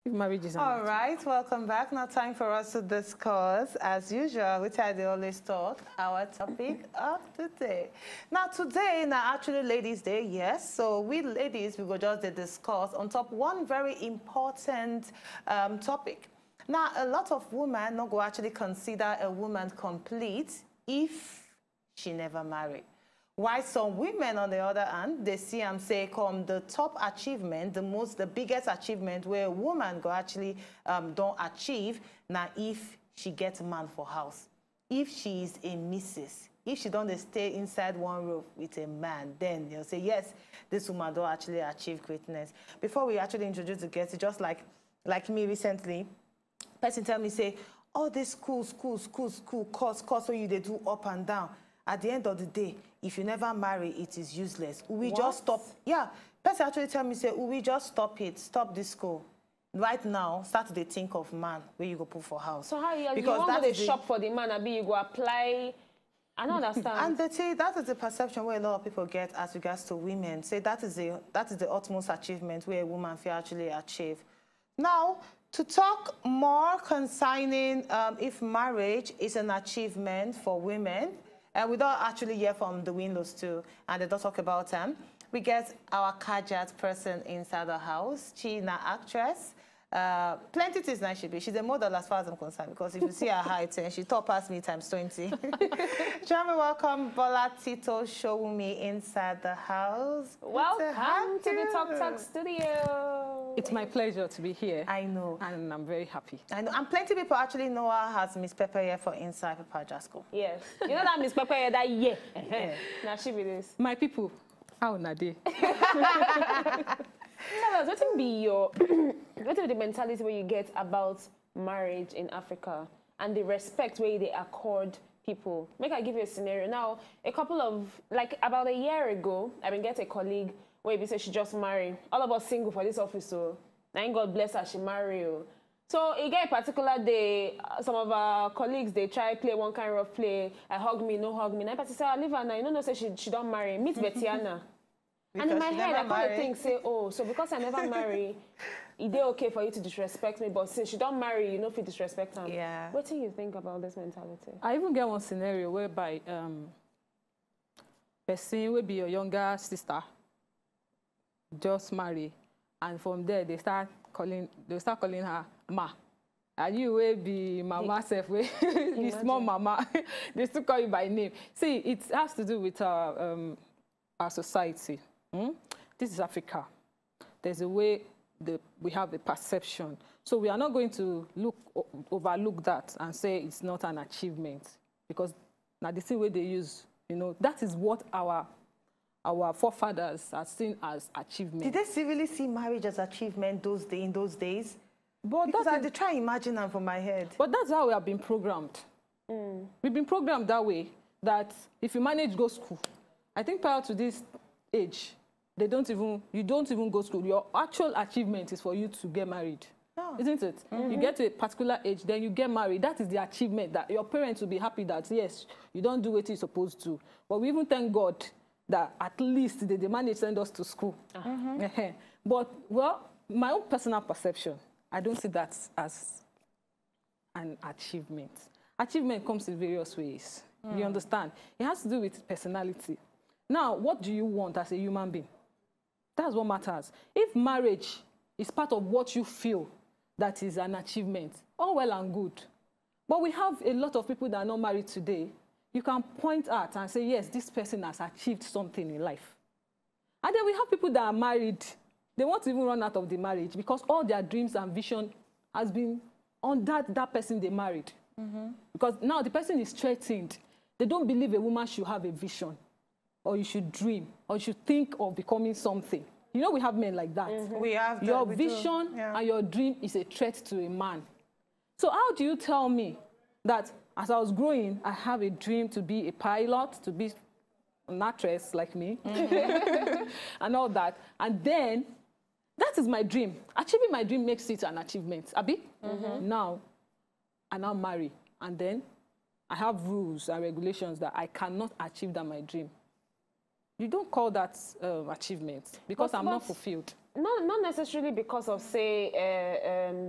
if marriage is all right, welcome back. Now time for us to discuss, as usual, which I always talk, our topic of the day. Now today, actually Ladies' Day, yes. So we ladies, we go just discuss on top one very important topic. Now a lot of women not go actually consider a woman complete if she never married. Why some women, on the other hand, they see and say, come the top achievement, the biggest achievement where a woman go actually don't achieve, now if she gets a man for house. If she is a missus, if she don't stay inside one roof with a man, then they'll say, yes, this woman don't actually achieve greatness. Before we actually introduce the guests, just like me recently, person tell me, say, all this school, course, when you they do up and down. At the end of the day, if you never marry, it is useless. We just stop. Yeah, person actually tell me, say, we just stop it, stop this school. Right now, start to think of man where you go put for house. So how you want to shop for the man, and you go apply? I don't understand. And they say that is the perception where a lot of people get as regards to women. Say that is the utmost achievement where a woman can actually achieve. Now, to talk more concerning if marriage is an achievement for women, and we don't actually hear from the windows too, and they don't talk about them. We get our Kajat person inside the house. She's an actress. Plenty things nice she be. She's a model as far as I'm concerned, because if you see her height, and she top past me times 20. Shall we welcome BOLATITO SHOWUNMI inside the house. Welcome to the Talk studio. It's my pleasure to be here. I know. And I'm very happy. I know. And plenty of people actually know her as Miss Pepper here for Inside Papa Jasco. Yes. You know that Miss Pepper here, that yeah. Now she be this. My people, how na dey? Tell us, what be your, what is the mentality where you get about marriage in Africa and the respect where they accord people? Make I give you a scenario. Now, a couple of, like about a year ago, I been get a colleague where he said she just married. All of us single for this office, so now God bless her, she married. So he get a particular day, some of our colleagues, they try play one kind of play, I hug me, no hug me. And I say, I leave her now, you know, say she don't marry. Meet Betiana. And in my head, I kind of think, say, oh, so because I never marry, is it okay for you to disrespect me? But since you don't marry, you know if you disrespect her. Yeah. What do you think about this mentality? I even get one scenario whereby person will be your younger sister, just marry, and from there they start calling her Ma. And you will be mama self, the small mama. They still call you by name. See, it has to do with our society. This is Africa. There's a way we have a perception. So we are not going to overlook that and say it's not an achievement, because now the same way they use, you know, that is what our forefathers are seen as achievement. Did they really see marriage as achievement in those days? But because I try to imagine them from my head. But that's how we have been programmed. We've been programmed that way, that if you manage go school, I think prior to this age, you don't even go school. Your actual achievement is for you to get married. Oh. Isn't it? You get to a particular age, then you get married. That is the achievement, that your parents will be happy that, yes, you don't do what you're supposed to. But we even thank God that at least they managed to send us to school. But, well, my own personal perception, I don't see that as an achievement. Achievement comes in various ways. You understand? It has to do with personality. Now, what do you want as a human being? That's what matters. If marriage is part of what you feel that is an achievement, all well and good. But we have a lot of people that are not married today. You can point at and say, yes, this person has achieved something in life. And then we have people that are married. They want to even run out of the marriage because all their dreams and vision has been on that person they married. Because now the person is threatened. They don't believe a woman should have a vision, or you should dream, or you should think of becoming something. You know, we have men like that. We have that. Your vision and your dream is a threat to a man. So how do you tell me that as I was growing, I have a dream to be a pilot, to be an actress like me, and all that, and then that is my dream. Achieving my dream makes it an achievement. Abi? Now, I now marry, and then I have rules and regulations that I cannot achieve that my dream. You don't call that achievement because I'm not fulfilled. Not necessarily because of, say,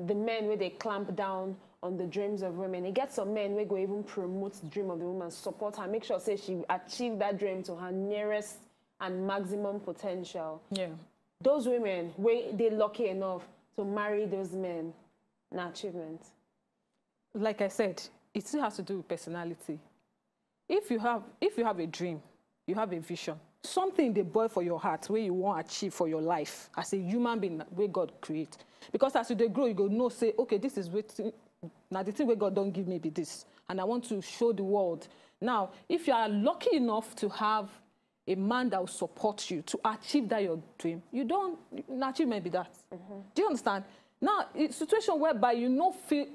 the men where they clamp down on the dreams of women. It gets some men where go even promote the dream of the woman, support her, make sure, say, she achieve that dream to her nearest and maximum potential. Yeah. Those women, where they lucky enough to marry those men, an achievement. Like I said, it still has to do with personality. If you have a dream, you have a vision, something they boil for your heart where you want to achieve for your life as a human being where God create. Because as you grow, you go no say, okay, this is what now the thing where God don't give me be this, and I want to show the world. Now, if you are lucky enough to have a man that will support you to achieve that your dream, you don't achievement be that. Do you understand? Now, it's a situation whereby you no feel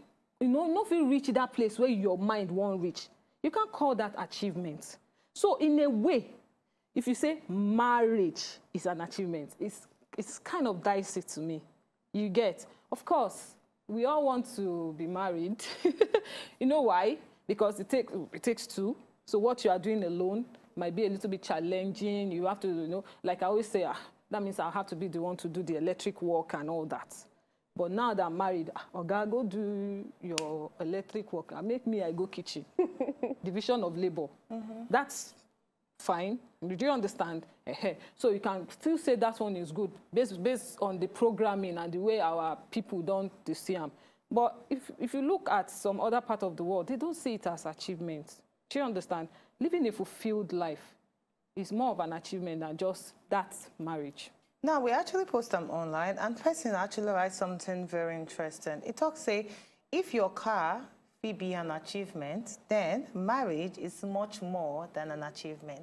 reach that place where your mind won't reach. You can't call that achievement. So in a way, if you say marriage is an achievement, it's kind of dicey to me. You get, of course, we all want to be married. You know why? Because it takes two. So what you are doing alone might be a little bit challenging. You have to, like I always say, that means I'll have to be the one to do the electric work and all that. But now that I'm married, Oga, go do your electric work and make me, I go kitchen. Division of labor. That's fine. Do you understand? So you can still say that one is good based on the programming and the way our people don't see them. But if you look at some other part of the world, they don't see it as achievement. Do you understand? Living a fulfilled life is more of an achievement than just that marriage. Now, we actually post them online, and person actually writes something very interesting. It talks, say, if your car will be an achievement, then marriage is much more than an achievement.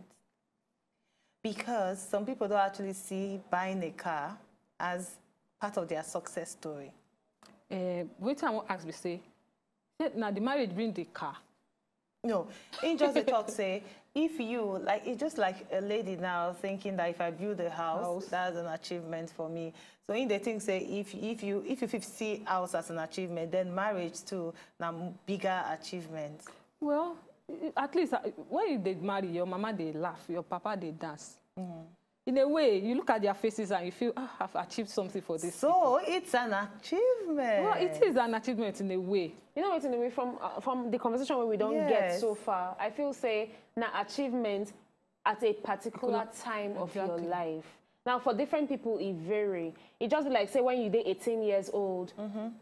Because some people don't actually see buying a car as part of their success story. What I want to ask me, say, now the marriage bring the car. No, in just a talk, say, if you, like, it's just like a lady now thinking that if I build a house, that's an achievement for me. So in the thing, say, if you see house as an achievement, then marriage too, now bigger achievement. Well, at least when you did marry, your mama, they laugh, your papa, they dance. In a way, you look at their faces and you feel, I've achieved something for this. So it's an achievement. Well, it is an achievement in a way. You know, it's in a way from the conversation where we don't get so far. I feel, say, now achievement at a particular time of your life. Now, for different people, it vary. It just be like, say, when you're 18 years old,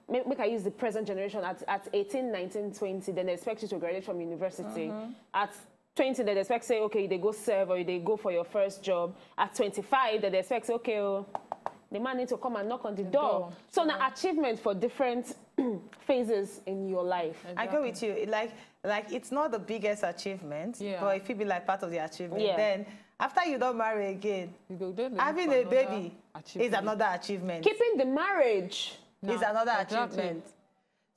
make I use the present generation, at 18, 19, 20, then they expect you to graduate from university. At 20, they expect, say, okay, they go serve or they go for your first job. At 25, they expect, say, okay, the man needs to come and knock on the door. So now achievement for different phases in your life. Exactly. I agree with you. Like it's not the biggest achievement, but if it be like part of the achievement, then after you don't marry again, having a baby is another achievement. Keeping the marriage is another achievement.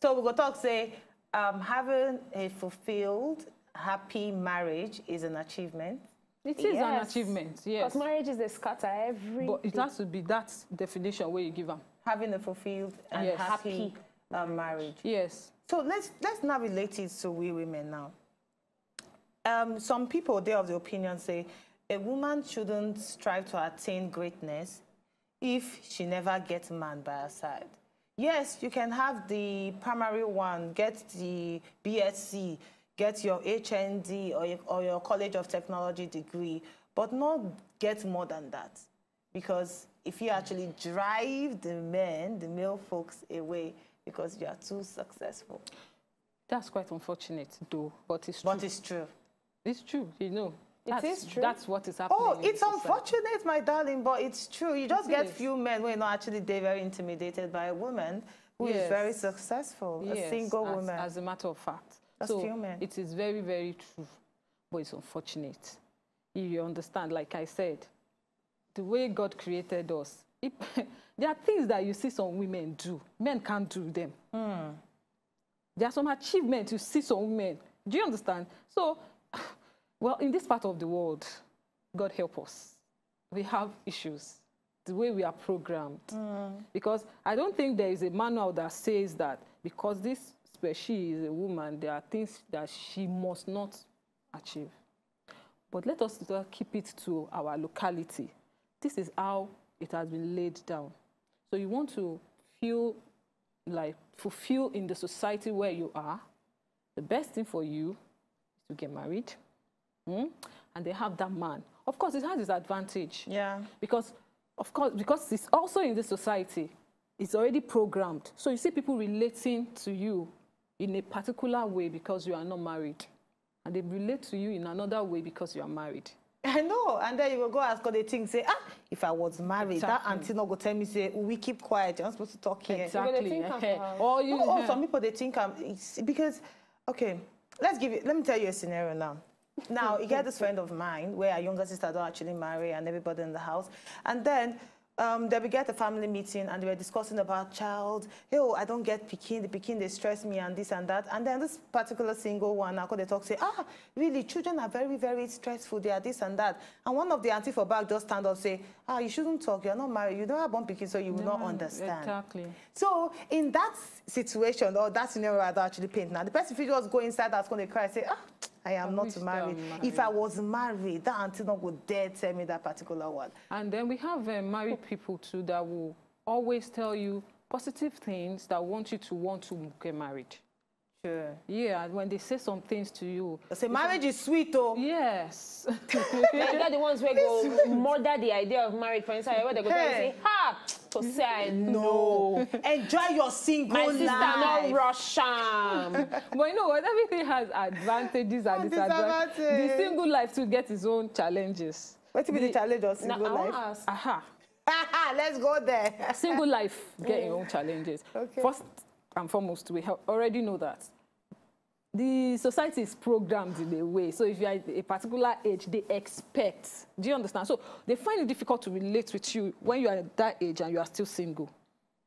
So we go talk, say, having a fulfilled, happy marriage is an achievement. It is an achievement, yes. Because marriage is a scatter every But it has to be that definition where you give them. Having a fulfilled and happy marriage. Yes. So let's now relate it to we women now. Some people, they have the opinion, say, a woman shouldn't strive to attain greatness if she never gets a man by her side. Yes, you can have the primary one, get the BSc, get your HND or your College of Technology degree, but not get more than that. Because if you actually drive the male folks away because you are too successful. That's quite unfortunate, though, but it's true. But it's true. It's true, you know. It is true. That's what is happening. Oh, it's unfortunate, my darling, but it's true. You just get few men who are not actually very intimidated by a woman who is very successful, a single woman. As a matter of fact. That's few men. It is very, very true, but it's unfortunate. You understand, like I said, the way God created us, there are things that you see some women do. Men can't do them. There are some achievements you see some women. Do you understand? So, well, in this part of the world, God help us. We have issues, the way we are programmed. Because I don't think there is a manual that says that because this she is a woman, there are things that she must not achieve. But let us keep it to our locality. This is how it has been laid down. So you want to feel like fulfilled in the society where you are. The best thing for you is to get married. And they have that man. Of course, it has its advantage. Yeah. Because it's also in this society, it's already programmed. So you see people relating to you in a particular way because you are not married. And they relate to you in another way because you are married. I know. And then you will go ask all the things, say, if I was married, that auntie not go tell me, say, we keep quiet, you're not supposed to talk here. Exactly. Some people, they think because, okay, let me tell you a scenario now. Now, you get this friend of mine where our younger sister don't actually marry and everybody in the house. And then they will get a family meeting and they were discussing about child. Hey, oh, I don't get Pekin. The Pekin, they stress me and this and that. And then this particular single one, now they talk, say, really, children are very, very stressful. They are this and that. And one of the auntie for back just stand up say, you shouldn't talk. You're not married. You don't have one Pekin, so you will not understand. Exactly. So in that situation, or that scenario I don't actually paint now, the person if you just go inside that's going to cry, say, I am not married. If I was married, that auntie not would dare tell me that particular one. And then we have married people too that will always tell you positive things that want you to want to get married. Sure. Yeah, when they say some things to you. They say marriage is sweet, oh. Yes. They're the ones where go murder the idea of marriage for instance, where they go say, to say no. Enjoy your single life. My sister not Russian. But you know what? Everything has advantages and disadvantages. The single life to get its own challenges. What will be the challenge of single life? Let's go there. Single life get your own challenges. Okay. First and foremost, we already know that the society is programmed in a way. So if you are at a particular age, they expect. Do you understand? So they find it difficult to relate with you when you are at that age and you are still single.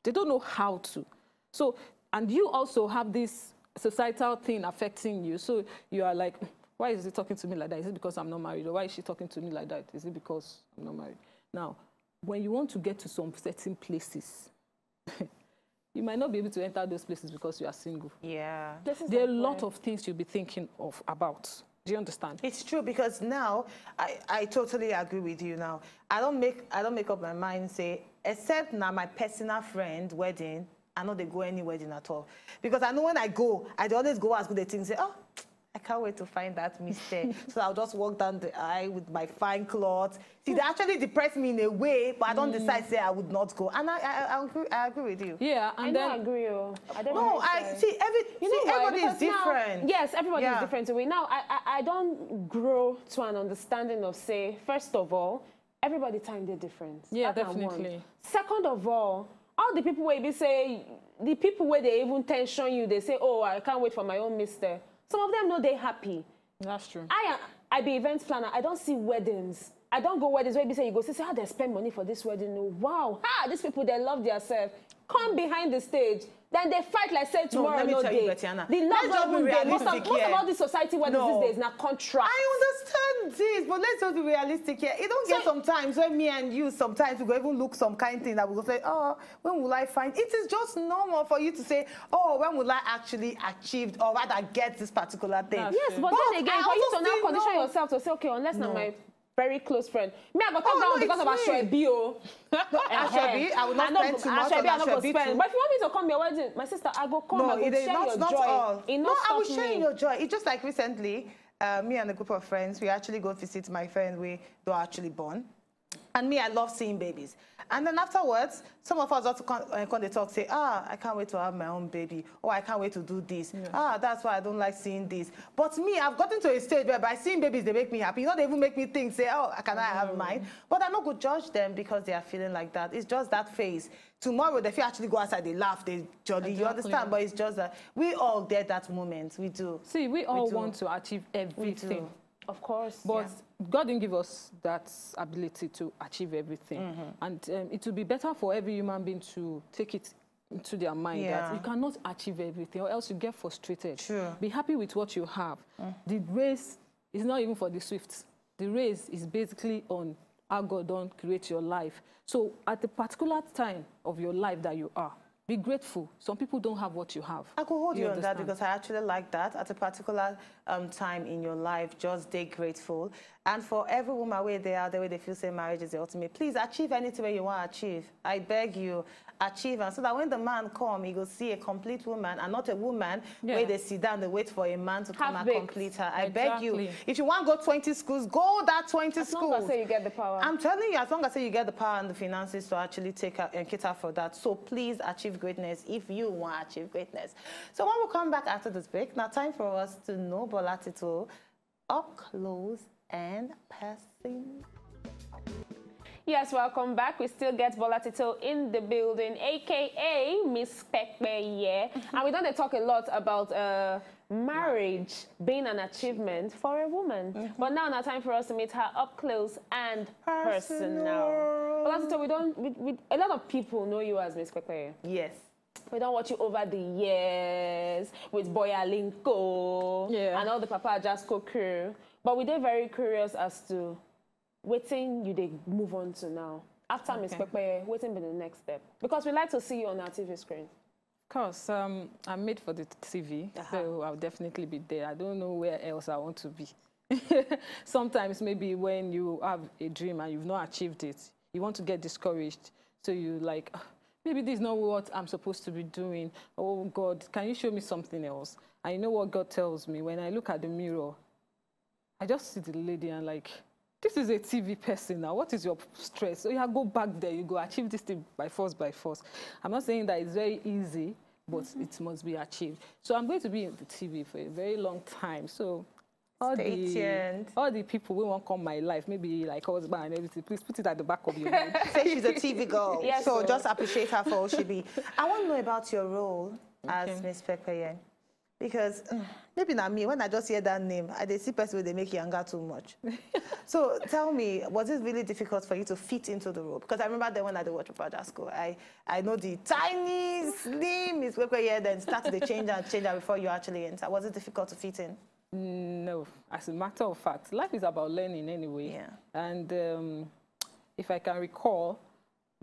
They don't know how to. So, and you also have this societal thing affecting you. So you are like, why is he talking to me like that? Is it because I'm not married? Or why is she talking to me like that? Is it because I'm not married? Now, when you want to get to some certain places, you might not be able to enter those places because you are single. Yeah. There are a lot of things you'll be thinking about. Do you understand? It's true because now, I totally agree with you now. I don't make up my mind say, except now my personal friend wedding, I know they go any wedding at all. Because I know when I go, I always go as good a thing, say, I can't wait to find that mistake. So I'll just walk down the aisle with my fine clothes. See, they actually depress me in a way, but I don't decide, say I would not go. And I agree with you. Yeah, and I don't agree. Everybody is different. Now, yes, everybody is different to me. Now, I don't grow to an understanding of, say, first of all, everybody time they're different. Yeah, definitely. Second of all the people where they say, the people where they even tension you, they say, I can't wait for my own mister. Some of them know they're happy. That's true. I be event planner. I don't see weddings. I don't go weddings where they say, you go say, how they spend money for this wedding. Wow. These people, they love themselves. Come behind the stage. Then they fight like say tomorrow, let me tell you, Betiana. Most of all the society weddings these days now contract. I understand this, but let's just be realistic here. It don't get sometimes when me and you sometimes we go even look some kind of thing that we go say, when will I find? It is just normal for you to say, when will I actually achieve or rather get this particular thing? Yes, but then again, for you to now condition yourself to say, okay, unless not my very close friend. Me, I got down because of Ashwebi. Ashwebi, I will not spend too much on Ashwebi. But if you want me to come to your wedding, my sister, I go come. I go share your joy. No, I will share your joy. It's just like recently, me and a group of friends, we actually go visit my friend we don't actually born. And me, I love seeing babies. And then afterwards, some of us also come they talk, say, I can't wait to have my own baby. Or I can't wait to do this. Yeah. That's why I don't like seeing this. But me, I've gotten to a stage where by seeing babies, they make me happy. You know, they even make me think, say, can I have mine? But I'm not going to judge them because they are feeling like that. It's just that phase. Tomorrow, if you actually go outside, they laugh, they jolly. Exactly. You understand? But it's just that we all get that moment. We do. See, we all want to achieve everything. Of course. But God didn't give us that ability to achieve everything. And it would be better for every human being to take it into their mind that you cannot achieve everything or else you get frustrated. Sure. Be happy with what you have. The race is not even for the swift. The race is basically on how God don't create your life. So at the particular time of your life that you are, Be grateful. Some people don't have what you have. I could hold you on that because I actually like that. At a particular time in your life, just stay grateful. And for every woman where they are, the way they feel say marriage is the ultimate, please achieve anything you want to achieve. I beg you, achieve. And so that when the man come, he will see a complete woman and not a woman where they sit down, they wait for a man to come and complete her. I beg you, if you want to go 20 schools, go that 20 schools. As long as you get the power. I'm telling you, as long as you get the power and the finances to actually take and cater for that. So please achieve greatness if you want to achieve greatness. So when we come back after this break, now time for us to know Bolatito up close and personal. Yes, welcome back. We still get Bolatito in the building, aka Miss Pekpeye. And we don't talk a lot about marriage being an achievement for a woman. But now time for us to meet her up close and personal. Bolatito, a lot of people know you as Miss Pekpeye. Yes. We don't watch you over the years with Boyalinko and all the Papa Jasco crew. But we did very curious as to waiting you they move on to now. After Miss Pekpeye, waiting be the next step. Because we like to see you on our TV screen. Of course, I'm made for the TV, so I'll definitely be there. I don't know where else I want to be. Sometimes maybe when you have a dream and you've not achieved it, you want to get discouraged. So you like, maybe this is not what I'm supposed to be doing. Oh God, can you show me something else? And you know what God tells me? When I look at the mirror, I just see the lady and like, this is a TV person now. What is your stress? So you go back there, you go achieve this thing by force, by force. I'm not saying that it's very easy, but it must be achieved. So I'm going to be in the TV for a very long time. So all the people who won't come my life, maybe like husband and everything, please put it at the back of your mind. Say she's a TV girl. Yes, so just appreciate her for all she be. I want to know about your role as Miss Pekpeye. Because maybe not me, when I just hear that name, I see person where they make younger too much. So tell me, was it really difficult for you to fit into the role? Because I remember then when I did watch Project School, I know the tiny, slim Miss Pekpeye, then start to change and before you actually enter. Was it difficult to fit in? No, as a matter of fact, life is about learning anyway. Yeah. And if I can recall,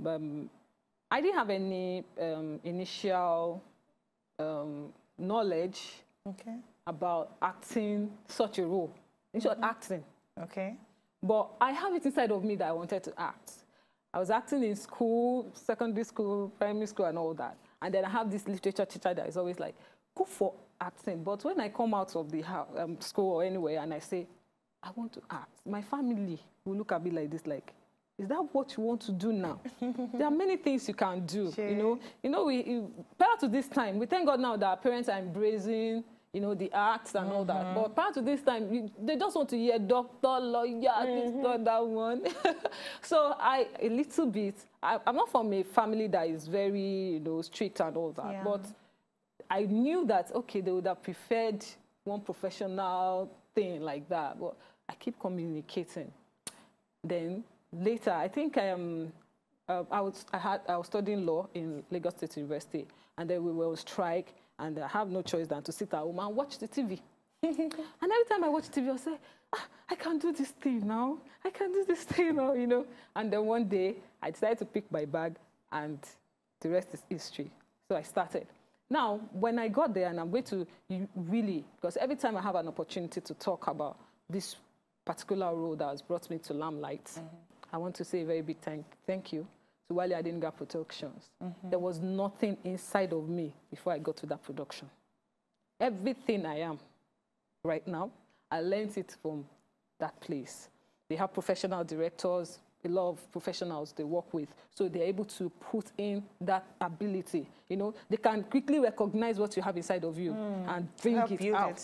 I didn't have any initial knowledge about acting such a role. In short, acting. Okay. But I have it inside of me that I wanted to act. I was acting in school, secondary school, primary school, and all that. And then I have this literature teacher that is always like, go for acting. But when I come out of the school or anywhere and I say, I want to act, my family will look at me like this, like, is that what you want to do now? There are many things you can do, you know, prior to this time, we thank God now that our parents are embracing, you know, the arts and all that. But prior to this time, they just want to hear doctor, lawyer, this, that one. So a little bit, I'm not from a family that is very, you know, strict and all that. But I knew that, okay, they would have preferred one professional thing like that. But I keep communicating. Then later, I think I was studying law in Lagos State University, and then we were on strike, and I have no choice than to sit at home and watch the TV. And every time I watch TV, I say, I can do this thing now. I can do this thing now, you know. And then one day, I decided to pick my bag, and the rest is history. So I started. Now, when I got there, and I'm going to really, because every time I have an opportunity to talk about this particular role that has brought me to Limelight, I want to say a very big thank you to Wale Adinga Productions. There was nothing inside of me before I got to that production. Everything I am right now, I learned it from that place. They have professional directors, a lot of professionals they work with, so they're able to put in that ability. You know, they can quickly recognize what you have inside of you and bring it out.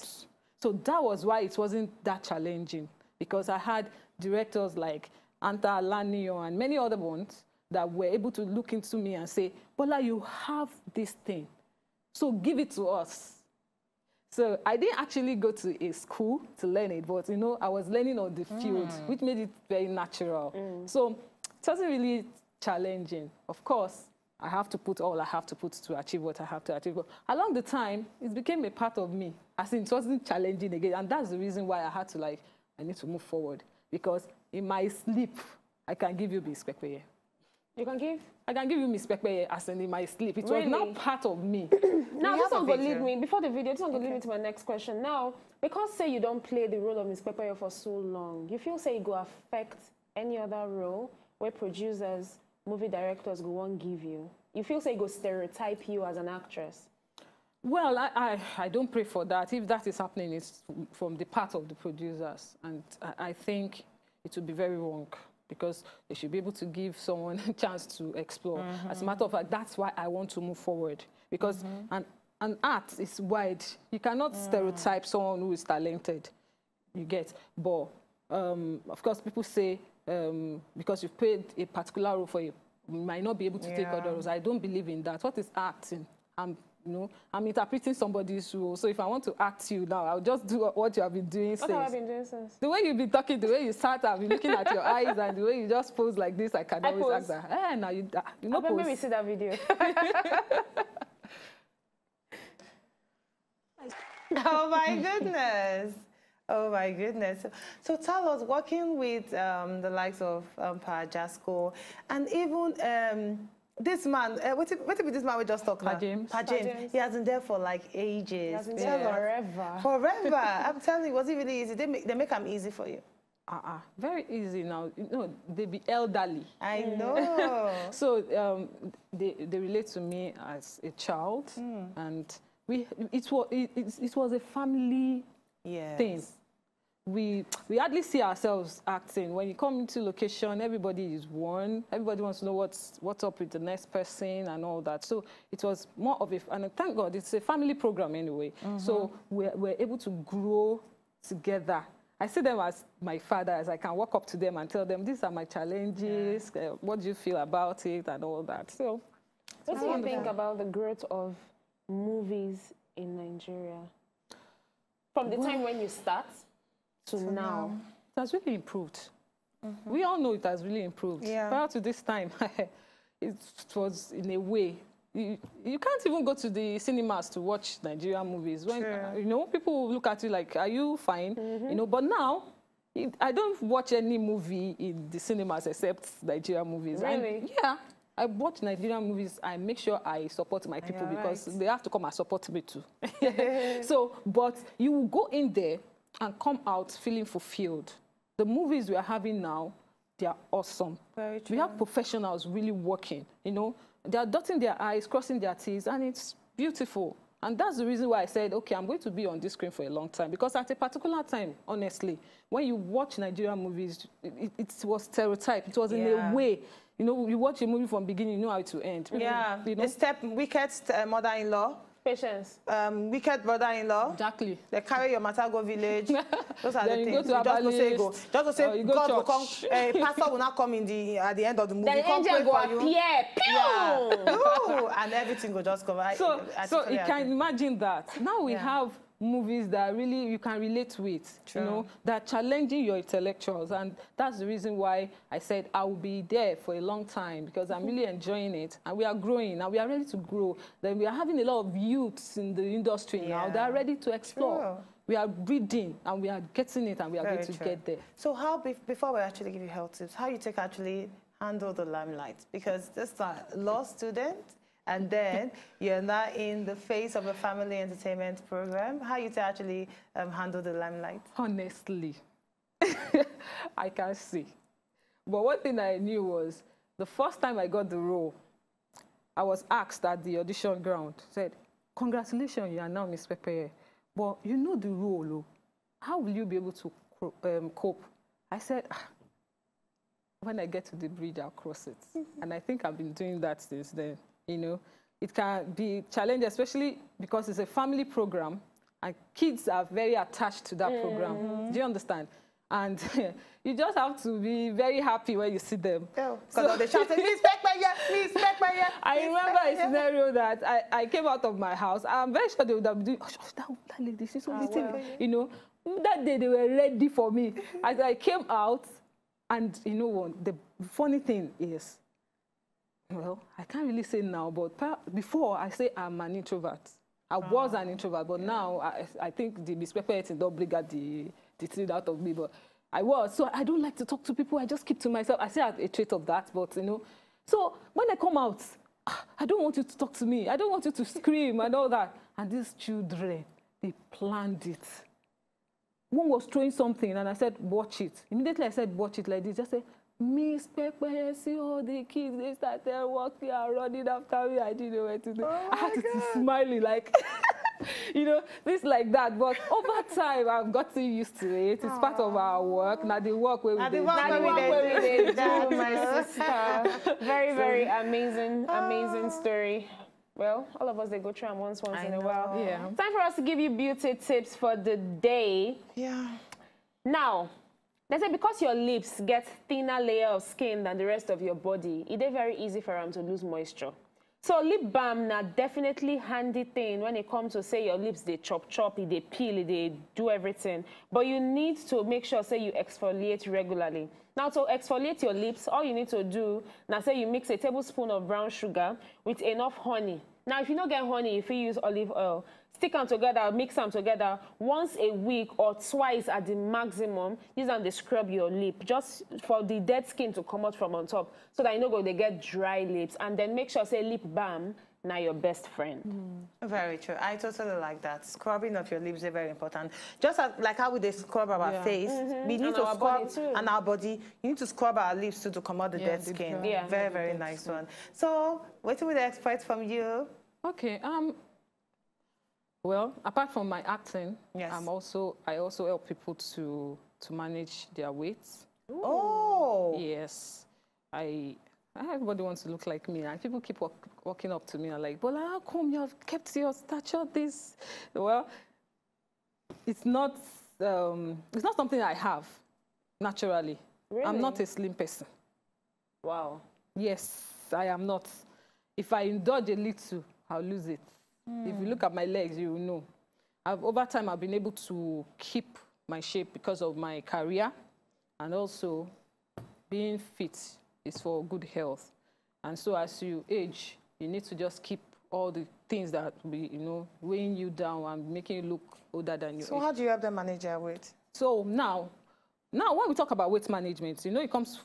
So that was why it wasn't that challenging, because I had directors like Anta Alanio and many other ones that were able to look into me and say, Bola, you have this thing, so give it to us. So I didn't actually go to a school to learn it, but, you know, I was learning on the field, which made it very natural. So it wasn't really challenging. Of course, I have to put all I have to put to achieve what I have to achieve. But along the time, it became a part of me. As in, it wasn't challenging again. And that's the reason why I had to, like, I need to move forward. Because in my sleep, I can give you Miss Pekpeye. You can give? I can give you Miss Pepper as in my sleep. It was not part of me. Now, this one will lead me, before the video, this one will lead me to my next question. Now, because say you don't play the role of Miss Pepper for so long, you feel say it will affect any other role where producers, movie directors go won't give you? You feel say it will stereotype you as an actress? Well, I don't pray for that. If that is happening, it's from the part of the producers. And I think it would be very wrong, because they should be able to give someone a chance to explore. As a matter of fact, that's why I want to move forward, because an art is wide. You cannot stereotype someone who is talented, you get. But, of course, people say, because you've played a particular role for you, you might not be able to take other roles. I don't believe in that. What is acting? You know, I'm interpreting somebody's role. So if I want to act you now, I'll just do what you have been doing since. What have I been doing since? The way you've been talking, the way you sat, I've been looking at your eyes, and the way you just pose like this, I can always act that. Eh, now you know, pose. Maybe see that video. Oh my goodness. Oh my goodness. So tell us, working with the likes of Pa Jasco, and even this man, what if this man we just talked about? Pa James. He has been there for like ages. He has been there forever. Forever. I'm telling you, was it really easy? They make them easy for you. Very easy now. You know, they be elderly. I know. So they relate to me as a child, and it was a family thing. We hardly see ourselves acting. When you come into location, everybody is one. Everybody wants to know what's up with the next person and all that. So it was more of and thank God, it's a family program anyway. So we're able to grow together. I see them as my fathers. I can walk up to them and tell them, these are my challenges. What do you feel about it and all that? So, what do you think about the growth of movies in Nigeria? From the time when you start to now. It has really improved. We all know it has really improved. Prior to this time, it was in a way, you can't even go to the cinemas to watch Nigerian movies. When you know, people look at you like, are you fine? You know, but now I don't watch any movie in the cinemas except Nigerian movies. Really? I watch Nigerian movies. I make sure I support my people because they have to come and support me too. So, but you will go in there and come out feeling fulfilled. The movies we are having now, they are awesome. Very true. We have professionals really working, you know. They are dotting their I's, crossing their T's, and it's beautiful. And that's the reason why I said, okay, I'm going to be on this screen for a long time. Because at a particular time, honestly, when you watch Nigerian movies, it was stereotyped. It was in a way, you know, you watch a movie from beginning, you know how it will end. You know? The wicked mother-in-law. Patience. Wicked brother-in-law. Exactly. They carry your Matago village. Those are the things. You just to say God will come. Pastor will not come at the end of the movie. The angel will appear. And everything will just come. So you can imagine that. Now we have movies that really you can relate with, you know, that are challenging your intellectuals. And that's the reason why I said I will be there for a long time, because I'm really enjoying it. And we are growing, and we are ready to grow. Then we are having a lot of youths in the industry now that are ready to explore. We are breeding, and we are getting it, and we are going to get there. So how, before we actually give you health tips, how you actually handle the limelight? Because this is a law student, and then you're now in the face of a family entertainment program. How you actually handle the limelight? Honestly, I can't see. But one thing I knew was, the first time I got the role, I was asked at the audition ground, said, congratulations, you are now Miss Pepper. But you know the role, how will you be able to cope? I said, when I get to the bridge, I'll cross it. And I think I've been doing that since then. You know, it can be challenging, especially because it's a family program and kids are very attached to that program. Do you understand? And you just have to be very happy when you see them. Because they shouted, Miss Pepper, I remember a scenario that I came out of my house. I'm very sure they would have been doing, that lady, she's so little. You know, that day they were ready for me. As I came out, and you know what, the funny thing is, well, I can't really say now, but before I say I'm an introvert. I was an introvert, but now I think the Miss Pepper don't bring out the thing out of me, but I was. So I don't like to talk to people. I just keep to myself. I say I have a trait of that, but you know, So when I come out, I don't want you to talk to me. I don't want you to scream and all that. And these children, they planned it. One was throwing something, and I said, watch it. Immediately I said, watch it like this. Just say, Miss Pepe, see all the kids, they started walking and running after me. I didn't know what to do. I had to be smiling, like, you know, this like that. But over time, I've gotten used to it. It's part of our work. Now the work where we did. My sister. Very, very amazing story. Well, all of us, they go through them once in a while. Yeah. Time for us to give you beauty tips for the day. Yeah. Now, they say because your lips get thinner layer of skin than the rest of your body, it is very easy for them to lose moisture. So lip balm na definitely handy thing when it comes to say your lips they chop, they peel, they do everything. But you need to make sure say you exfoliate regularly. Now to exfoliate your lips, all you need to do now say you mix a tablespoon of brown sugar with enough honey. Now if you don't get honey, if you use olive oil, stick them together, mix them together once a week or twice at the maximum. Use them to scrub your lip just for the dead skin to come out from on top so that you know they get dry lips. And then make sure say lip balm now your best friend. Very true. I totally like that. Scrubbing of your lips is very important. Just as, like how we they scrub our face, we need to scrub and our body. You need to scrub our lips to come out the dead skin. Yeah. Very, very nice one. So, what do we expect from you? Okay. Well, apart from my acting, yes. I also help people to manage their weight. Oh. Yes. Everybody wants to look like me, and people keep walking up to me and like, Bola, how come you have kept your stature this? Well, it's not something I have naturally. Really? I'm not a slim person. Wow. Yes, I am not. If I indulge a little, I'll lose it. If you look at my legs, you will know. Over time, I've been able to keep my shape because of my career, and also being fit is for good health. And so as you age, you need to just keep all the things that will be, weighing you down and making you look older than you are. So how do you help them manage their weight? So now when we talk about weight management, it comes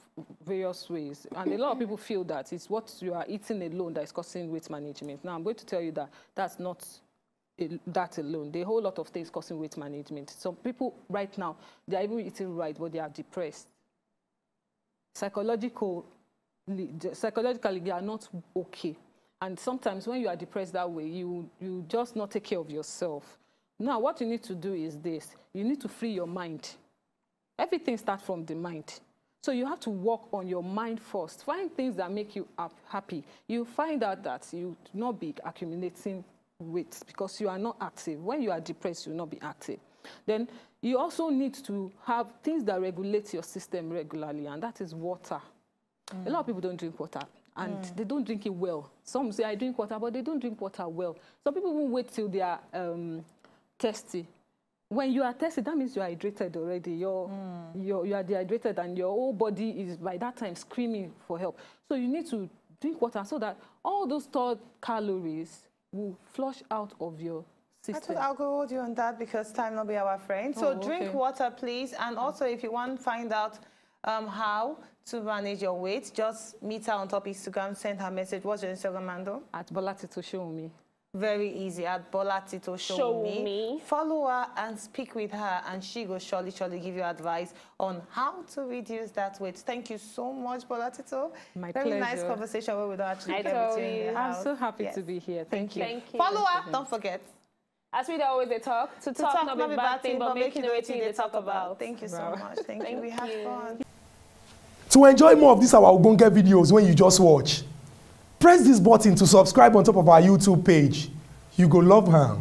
various ways. And a lot of people feel that it's what you are eating alone that is causing weight management. Now I'm going to tell you that that's not that alone. There are a whole lot of things causing weight management. Some people right now, they are even eating right, but they are depressed. Psychologically, they are not okay. And sometimes when you are depressed that way, you just not take care of yourself. Now, what you need to do is this. You need to free your mind. Everything starts from the mind. So you have to work on your mind first. Find things that make you happy. You find out that you will not be accumulating weight because you are not active. When you are depressed, you will not be active. Then you also need to have things that regulate your system regularly, and that is water. A lot of people don't drink water, and they don't drink it well. Some say, I drink water, but they don't drink water well. Some people will wait till they are thirsty. When you are thirsty, that means you are hydrated already. You are dehydrated, and your whole body is, by that time, screaming for help. So you need to drink water so that all those stored calories will flush out of your system. I'll go hold you on that because time will be our friend. So drink water, please. And also, if you want to find out how to manage your weight, just meet her on top Instagram, send her a message. What's your Instagram handle? At BOLATITO SHOWUNMI. Very easy, at BOLATITO SHOWUNMI. Follow her and speak with her, and she will surely give you advice on how to reduce that weight. Thank you so much, BOLATITO. My Very pleasure. nice conversation where we don't actually I get told between you. the I'm house. so happy to be here. Thank you. Thank you. Follow her, don't forget. As we always talk, to talk not be bad thing, but making the thing they talk about. Thank you so much. Thank you. We had fun. To enjoy more of these our Ogbonge videos when you just watch, press this button to subscribe on top of our YouTube page. You go love her.